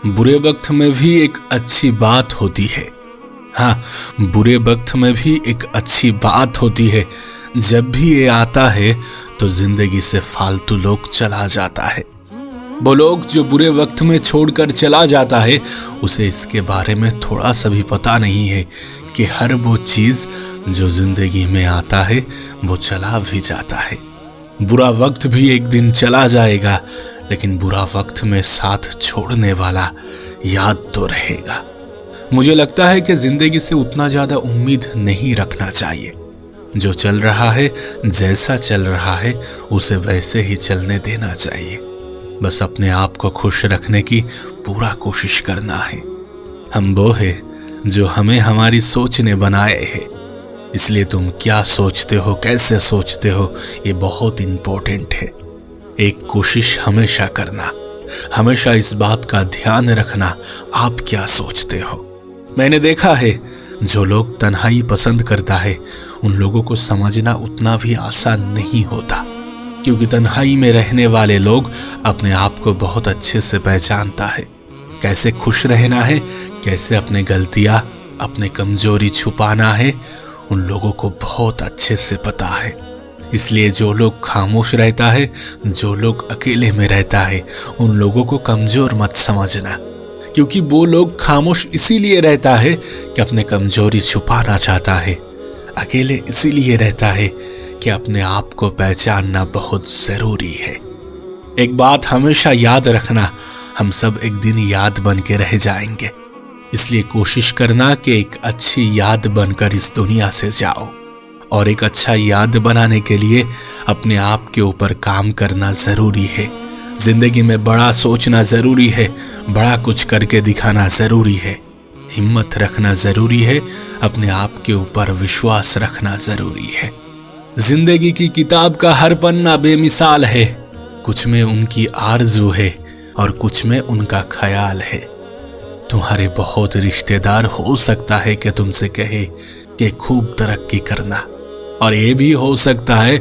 बुरे वक्त में भी एक अच्छी बात होती है। हाँ, बुरे वक्त में भी एक अच्छी बात होती है। जब भी ये आता है तो जिंदगी से फालतू लोग चला जाता है। वो लोग जो बुरे वक्त में छोड़कर चला जाता है, उसे इसके बारे में थोड़ा सा भी पता नहीं है कि हर वो चीज जो जिंदगी में आता है वो चला भी जाता है। बुरा वक्त भी एक दिन चला जाएगा, लेकिन बुरा वक्त में साथ छोड़ने वाला याद तो रहेगा। मुझे लगता है कि जिंदगी से उतना ज्यादा उम्मीद नहीं रखना चाहिए। जो चल रहा है, जैसा चल रहा है, उसे वैसे ही चलने देना चाहिए। बस अपने आप को खुश रखने की पूरा कोशिश करना है। हम वो है जो हमें हमारी सोच ने बनाए है। इसलिए तुम क्या सोचते हो, कैसे सोचते हो, ये बहुत इंपॉर्टेंट है। एक कोशिश हमेशा करना, हमेशा इस बात का ध्यान रखना आप क्या सोचते हो। मैंने देखा है जो लोग तन्हाई पसंद करता है, उन लोगों को समझना उतना भी आसान नहीं होता, क्योंकि तन्हाई में रहने वाले लोग अपने आप को बहुत अच्छे से पहचानता है। कैसे खुश रहना है, कैसे अपने गलतियां, अपने कमजोरी छुपाना है, उन लोगों को बहुत अच्छे से पता है। इसलिए जो लोग खामोश रहता है, जो लोग अकेले में रहता है, उन लोगों को कमजोर मत समझना, क्योंकि वो लोग खामोश इसीलिए रहता है कि अपने कमजोरी छुपाना चाहता है। अकेले इसीलिए रहता है कि अपने आप को पहचानना बहुत जरूरी है। एक बात हमेशा याद रखना, हम सब एक दिन याद बन के रह जाएंगे। इसलिए कोशिश करना कि एक अच्छी याद बनकर इस दुनिया से जाओ। और एक अच्छा याद बनाने के लिए अपने आप के ऊपर काम करना जरूरी है। जिंदगी में बड़ा सोचना जरूरी है, बड़ा कुछ करके दिखाना जरूरी है, हिम्मत रखना जरूरी है, अपने आप के ऊपर विश्वास रखना जरूरी है। जिंदगी की किताब का हर पन्ना बेमिसाल है। कुछ में उनकी आरज़ू है और कुछ में उनका ख्याल है। तुम्हारे बहुत रिश्तेदार हो सकता है कि तुमसे कहे कि खूब तरक्की करना, और ये भी हो सकता है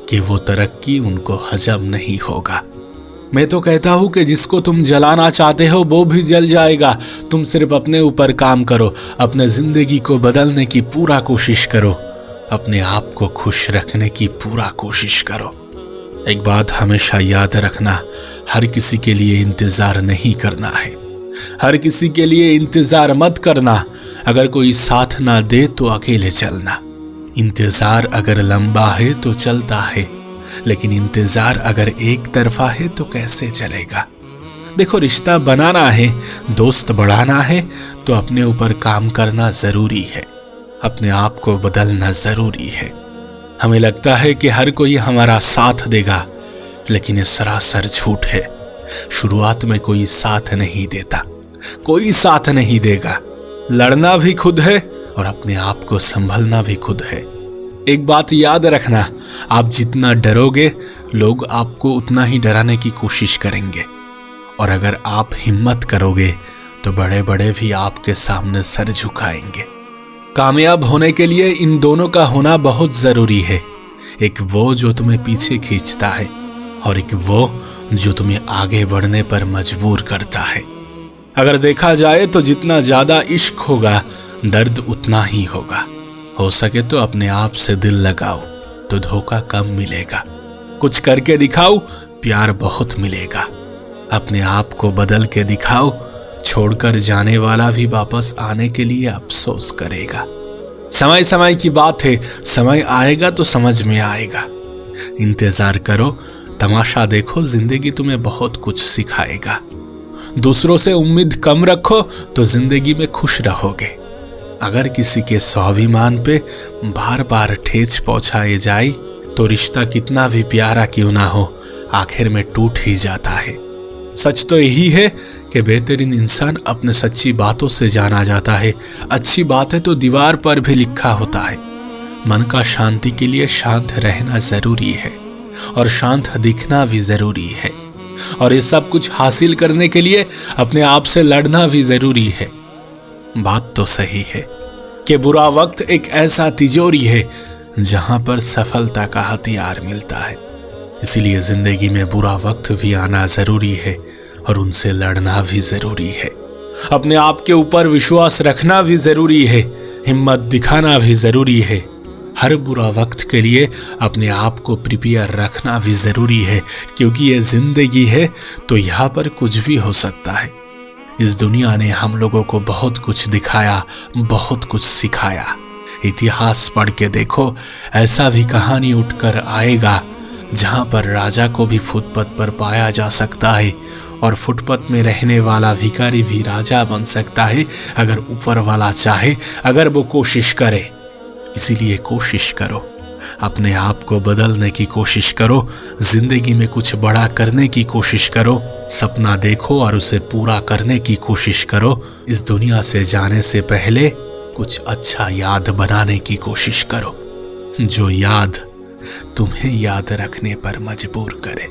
कि वो तरक्की उनको हजम नहीं होगा। मैं तो कहता हूं कि जिसको तुम जलाना चाहते हो वो भी जल जाएगा। तुम सिर्फ अपने ऊपर काम करो, अपने जिंदगी को बदलने की पूरा कोशिश करो, अपने आप को खुश रखने की पूरा कोशिश करो। एक बात हमेशा याद रखना, हर किसी के लिए इंतजार नहीं करना है। हर किसी के लिए इंतजार मत करना। अगर कोई साथ ना दे तो अकेले चलना। इंतजार अगर लंबा है तो चलता है, लेकिन इंतजार अगर एक तरफा है तो कैसे चलेगा। देखो, रिश्ता बनाना है, दोस्त बढ़ाना है, तो अपने ऊपर काम करना जरूरी है, अपने आप को बदलना जरूरी है। हमें लगता है कि हर कोई हमारा साथ देगा, लेकिन ये सरासर झूठ है। शुरुआत में कोई साथ नहीं देता, कोई साथ नहीं देगा। लड़ना भी खुद है और अपने आप को संभलना भी खुद है। एक बात याद रखना, आप जितना डरोगे, लोग आपको उतना ही डराने की कोशिश करेंगे, और अगर आप हिम्मत करोगे तो बड़े बड़े भी आपके सामने सर झुकाएंगे। कामयाब होने के लिए इन दोनों का होना बहुत जरूरी है। एक वो जो तुम्हें पीछे खींचता है, और एक वो जो तुम्हें आगे बढ़ने पर मजबूर करता है। अगर देखा जाए तो जितना ज्यादा इश्क होगा, दर्द उतना ही होगा। हो सके तो अपने आप से दिल लगाओ तो धोखा कम मिलेगा। कुछ करके दिखाओ, प्यार बहुत मिलेगा। अपने आप को बदल के दिखाओ, छोड़कर जाने वाला भी वापस आने के लिए अफसोस करेगा। समय समय की बात है, समय आएगा तो समझ में आएगा। इंतजार करो, तमाशा देखो, जिंदगी तुम्हें बहुत कुछ सिखाएगा। दूसरों से उम्मीद कम रखो तो जिंदगी में खुश रहोगे। अगर किसी के स्वाभिमान पे बार बार ठेस पहुंचाए जाए तो रिश्ता कितना भी प्यारा क्यों ना हो, आखिर में टूट ही जाता है। सच तो यही है कि बेहतरीन इंसान अपने सच्ची बातों से जाना जाता है। अच्छी बातें तो दीवार पर भी लिखा होता है। मन का शांति के लिए शांत रहना जरूरी है, और शांत दिखना भी जरूरी है, और ये सब कुछ हासिल करने के लिए अपने आप से लड़ना भी जरूरी है। बात तो सही है कि बुरा वक्त एक ऐसा तिजोरी है जहां पर सफलता का हथियार मिलता है। इसलिए जिंदगी में बुरा वक्त भी आना जरूरी है, और उनसे लड़ना भी जरूरी है। अपने आप के ऊपर विश्वास रखना भी जरूरी है, हिम्मत दिखाना भी जरूरी है। हर बुरा वक्त के लिए अपने आप को प्रिपेयर रखना भी जरूरी है, क्योंकि ये जिंदगी है तो यहाँ पर कुछ भी हो सकता है। इस दुनिया ने हम लोगों को बहुत कुछ दिखाया, बहुत कुछ सिखाया। इतिहास पढ़ के देखो, ऐसा भी कहानी उठकर आएगा जहां पर राजा को भी फुटपाथ पर पाया जा सकता है और फुटपाथ में रहने वाला भिखारी भी राजा बन सकता है, अगर ऊपर वाला चाहे, अगर वो कोशिश करे। इसीलिए कोशिश करो, अपने आप को बदलने की कोशिश करो, जिंदगी में कुछ बड़ा करने की कोशिश करो, सपना देखो और उसे पूरा करने की कोशिश करो। इस दुनिया से जाने से पहले कुछ अच्छा याद बनाने की कोशिश करो, जो याद तुम्हें याद रखने पर मजबूर करे।